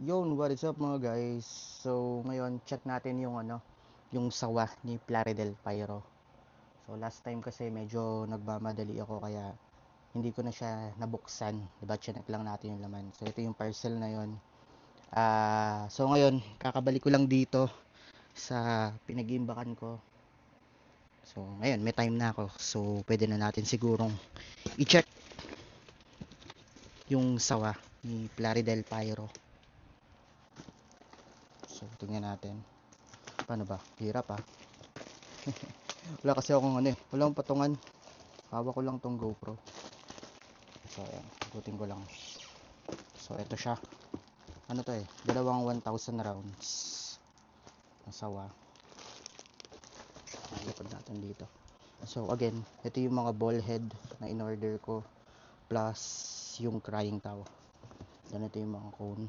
Yon, what is up mga guys? So, ngayon check natin yung sawa ni Plaridel Pyro. So, last time kasi medyo nagmamadali ako kaya hindi ko na siya nabuksan. Diba, chinek lang natin yung laman. So, ito yung parcel na yon. So ngayon, kakabalik ko lang dito sa pinag-iimbakan ko. So, ngayon may time na ako. So, pwede na natin sigurong i-check yung sawa ni Plaridel Pyro. So, tingnan natin. Paano ba? Hirap ah. Wala kasi akong wala akong patungan. Hawak ko lang tong GoPro. So ayan, ikutin ko lang. So ito siya. Ano to dalawang 1,000 rounds na sawa. Ilipad natin dito. So again, ito yung mga ball head na in-order ko plus yung crying towel. Then ito yung mga cone.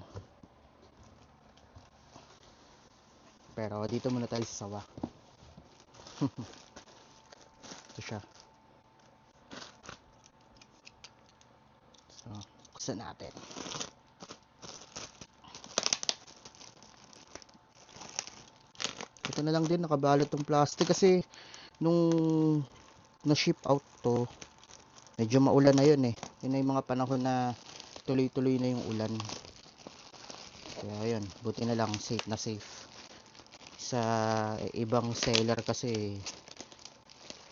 Pero dito muna tayo sa sawa. Ito siya. So, buksan natin. Ito na lang din nakabalot tong plastic kasi nung na-ship out to, medyo maulan na yun yun na yung mga panahon na tuloy-tuloy na yung ulan, kaya yun, buti na lang safe na safe. Sa ibang seller kasi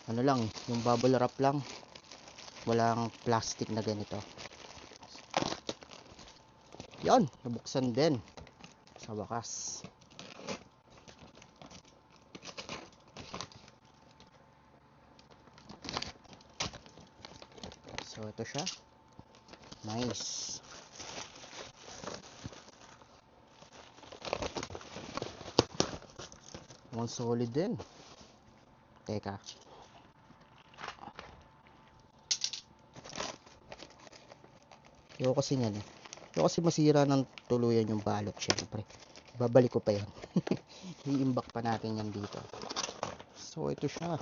ano lang yung bubble wrap lang, walang plastic na ganito. Yan, nabuksan din sa wakas. So ito siya, nice. Mukhang solid din. Teka, ayoko kasi yan ayoko kasi masira ng tuluyan yung balot. Syempre babalik ko pa yan. I-imbak pa natin yan dito. So ito siya.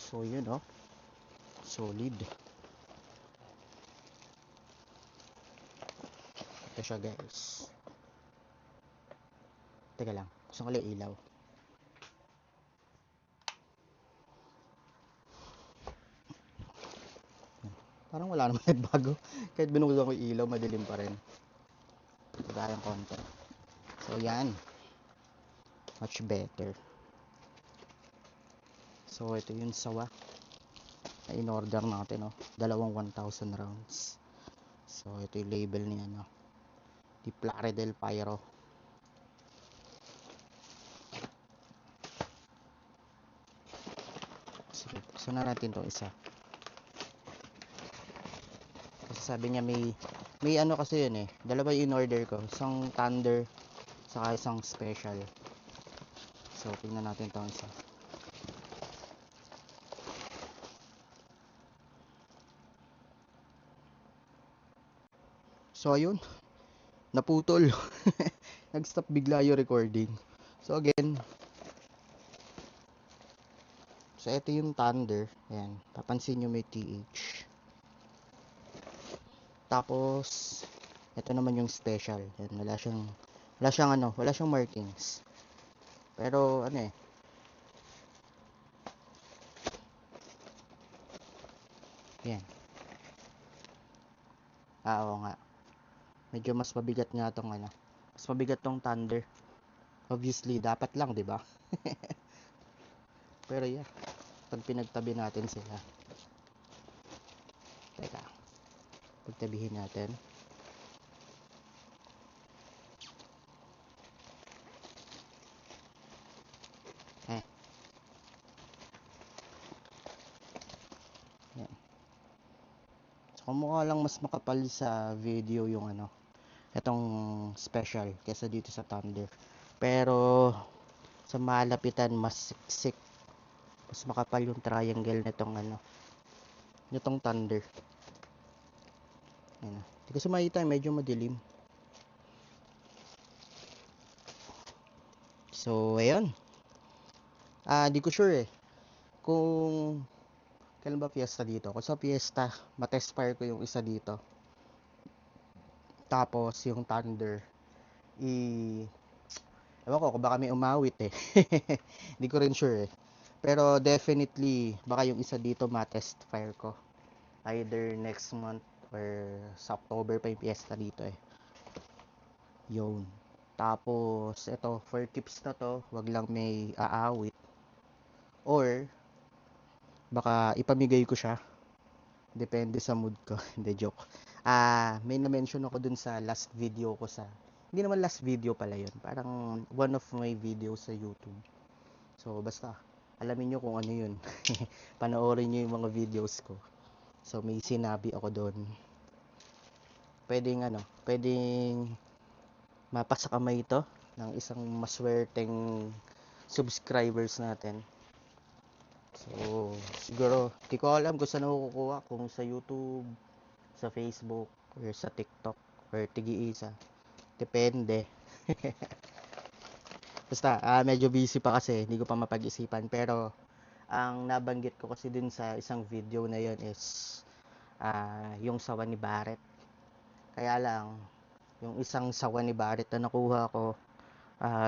So yun solid. Ito siya guys. Teka lang, gusto ko lang ilaw. Parang wala naman nagbago. Kahit binuksan ko yung ilaw, madilim pa rin. Gayang konti. So yan, much better. So ito yung sawa na in-order natin dalawang 1,000 rounds. So ito yung label niya di Plaridel Pyro. Sige, buksan na natin to isa. Kasi sabi niya may kasi yun dalawa yung in-order ko, isang Thunder saka isang special. So tingnan natin tong isa. So ayun, naputol. Nag-stop bigla yung recording. So again, so ito yung Thunder. Ayan, papansin nyo may TH. Tapos ito naman yung special. Ayan, wala siyang markings. Pero Ayan. Oo nga. Medyo mas mabigat nga tong mas mabigat tong Thunder. Obviously, dapat lang, 'di ba? Pero yeah, pag pinagtabi natin sila. Teka. Pagtabihin natin. Eh. Yan. So, mukha lang mas makapal sa video yung itong special kaysa dito sa Thunder. Pero sa malapitan mas siksik. Mas makapal yung triangle nitong Thunder. Ayan. Hindi ko sa makita, medyo madilim. So, ayun. Di ko sure eh. Kung kailan ba fiesta dito? Kung sa fiesta, matest fire ko yung isa dito. Tapos, yung thunder, i... Ewan ko, kung baka may umawit eh. Di ko rin sure eh. Pero definitely, baka yung isa dito matest fire ko. Either next month or sa October pa yung fiesta dito eh. Yun. Tapos, ito, for tips na to, wag lang may aawit. Or, baka ipamigay ko siya. Depende sa mood ko. Hindi, joke. May na-mention ako dun sa last video ko sa... Hindi naman last video pala yun. Parang one of my videos sa YouTube. So, basta, alamin nyo kung ano yun. Panoorin nyo yung mga videos ko. So, may sinabi ako doon. Pwedeng mapasa kamay ito ng isang maswerteng subscribers natin. So, siguro, di ko alam kung saan ako kukuha. Kung sa YouTube, sa Facebook, or sa TikTok, or Tigi-isa. Depende. Basta, medyo busy pa kasi. Hindi ko pa mapag-isipan. Pero, ang nabanggit ko kasi din sa isang video na yon is yung sawa ni Barrett. Kaya lang, yung isang sawa ni Barrett na nakuha ko,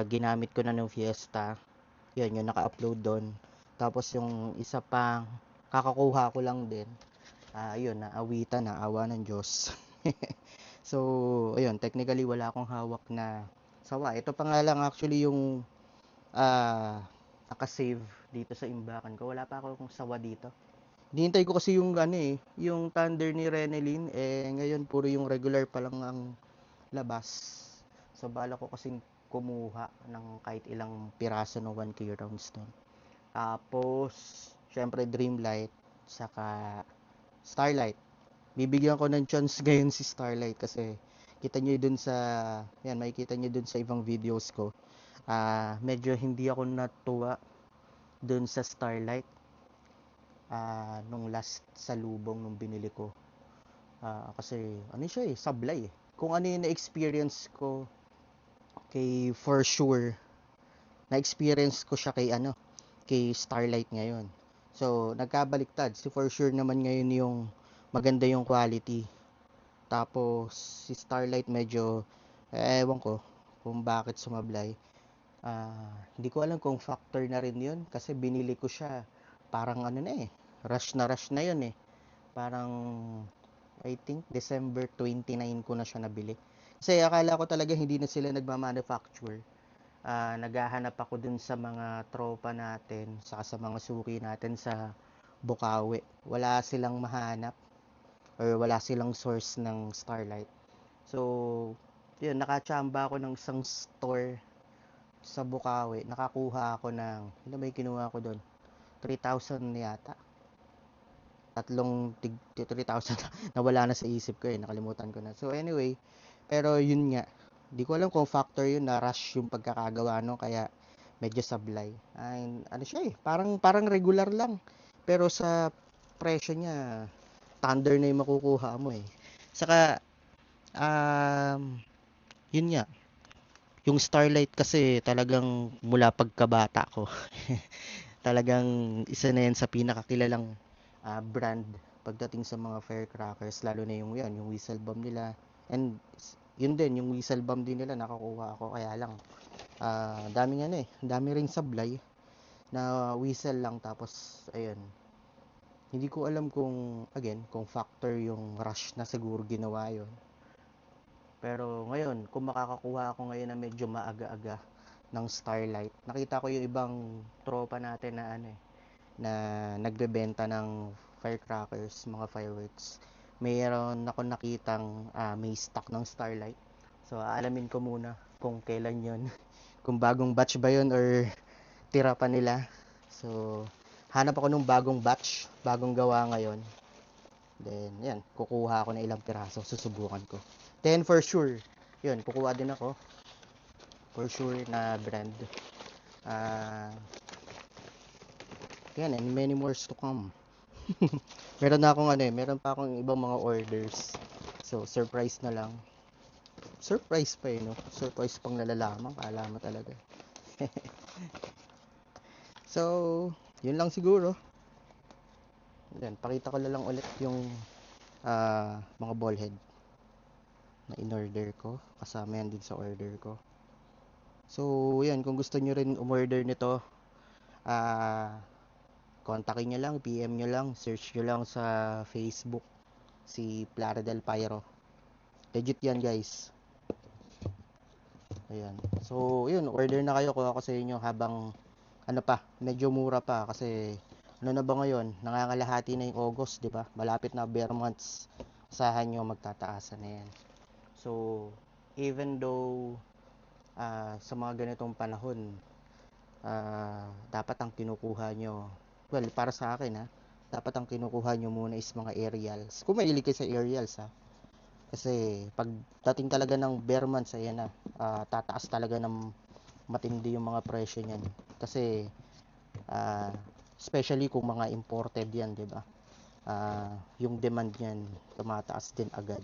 ginamit ko na ng fiesta. Yun, yung naka-upload doon. Tapos yung isa pang kakakuha ko lang din. Yun, naawitan na, awa ng Diyos. So, ayun, technically wala akong hawak na sawa. Ito pa nga lang actually yung nakasave dito sa imbakan ko. Wala pa akong sawa dito. Hinihintay ko kasi yung yung thunder ni Renelyn. Ngayon puro yung regular pa lang ang labas. So, bala ko kasing kumuha ng kahit ilang piraso ng 1K rounds doon. Tapos, syempre Dreamlight, saka Starlight. Bibigyan ko ng chance ngayon si Starlight kasi kita nyo dun sa, yan, makikita nyo dun sa ibang videos ko. Medyo hindi ako natuwa dun sa Starlight nung last salubong nung binili ko. Kasi, ano siya sablay eh. Kung ano yung na-experience ko kay For Sure, na-experience ko siya kay Starlight ngayon. So, nagkabaliktad. Si For Sure naman ngayon yung maganda yung quality. Tapos, si Starlight medyo, ewan ko kung bakit sumablay. Hindi ko alam kung factor na rin yun. Kasi binili ko siya, parang rush na yun eh. Parang, I think, December 29 ko na siya nabili. Kasi akala ko talaga hindi na sila nagmamanufacture. Naghahanap ako dun sa mga tropa natin, saka sa mga suki natin sa Bukawi. Wala silang mahanap or wala silang source ng Starlight. So, yun, nakachamba ako ng isang store sa Bukawi. Nakakuha ako ng, ano ba yung kinuha ko doon? 3,000 yata. Tatlong 3,000 nawala na sa isip ko nakalimutan ko na. So anyway, pero yun nga, di ko alam kung factor yun na rush yung pagkakagawa kaya medyo sablay. Ano siya parang regular lang. Pero sa presyo niya, thunder na yung makukuha mo Saka, yun nga, yung Starlight kasi talagang mula pagkabata ko. Talagang isa na yan sa pinakakilalang brand pagdating sa mga firecrackers, lalo na yung whistle bomb nila. And yun din, yung whistle bomb din nila nakakuha ako, kaya lang daming dami ring sablay na whistle lang. Tapos ayun, hindi ko alam kung factor yung rush na siguro ginawa yon. Pero ngayon, kung makakakuha ako ngayon na medyo maaga-aga ng Starlight, nakita ko yung ibang tropa natin na nagbebenta ng firecrackers, mga fireworks. Mayroon ako nakitang may stock ng Starlight. So, aalamin ko muna kung kailan yon. Kung bagong batch ba yon or tira pa nila. So, hanap ako nung bagong batch, bagong gawa ngayon. Then, yan, kukuha ako ng ilang piraso, susubukan ko. Then, for sure, yun, kukuha din ako. For sure na brand. Yan, and many more to come. Meron na akong meron pa akong ibang mga orders. So, surprise na lang. Surprise pa no? Surprise pang nalalaman, kala mo talaga. So, yun lang siguro. Yan, pakita ko na lang ulit yung mga ball head na in-order ko. Kasama yan din sa order ko. So, yan, kung gusto nyo rin umorder nito, kontakin nyo lang, PM nyo lang, search nyo lang sa Facebook si Plaridel Pyro. Legit yan, guys. Ayan. So, yun, order na kayo, kuha ko sa inyo habang ano pa, medyo mura pa kasi ano na ba ngayon, nangangalahati na yung August, 'di ba? Malapit na bare months. Asahan nyo magtataasan na yan. So, even though sa mga ganitong panahon, dapat ang kinukuha nyo, well, para sa akin dapat ang kinukuha nyo muna is mga aerials. Kung mahilig kayo sa aerials kasi pag dating talaga ng bare months, ayan tataas talaga ng matindi yung mga presyo niyan. Kasi especially kung mga imported yan, 'di ba? Yung demand niyan tumataas din agad.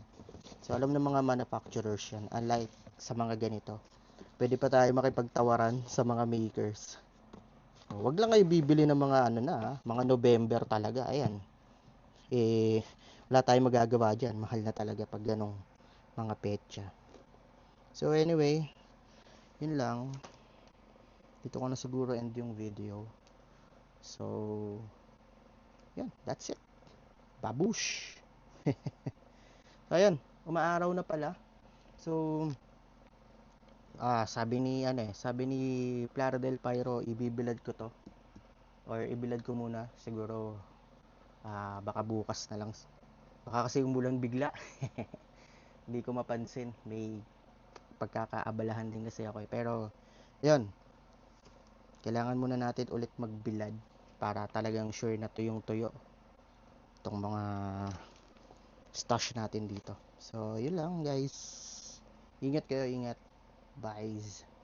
So alam ng mga manufacturers yan, unlike sa mga ganito. Pwede pa tayo makipagtawaran sa mga makers. Wag lang kayo bibili ng mga mga November talaga, ayan. Wala tayong magagawa diyan, mahal na talaga pag ganong mga petsa. So anyway, yun lang. Dito ko na siguro end yung video. So, yan, that's it. Babush! So, ayan, umaaraw na pala. So, sabi ni Clara del Pyro, ibibilad ko to. Or ibilad ko muna, siguro, baka bukas na lang. Baka kasi umulan bigla. Hindi ko mapansin, may pagkakaabalahan din kasi ako Pero, yun, kailangan muna natin ulit magbilad para talagang sure na tuyong tuyo itong mga stash natin dito. So, yun lang guys. Ingat kayo, ingat. Bye.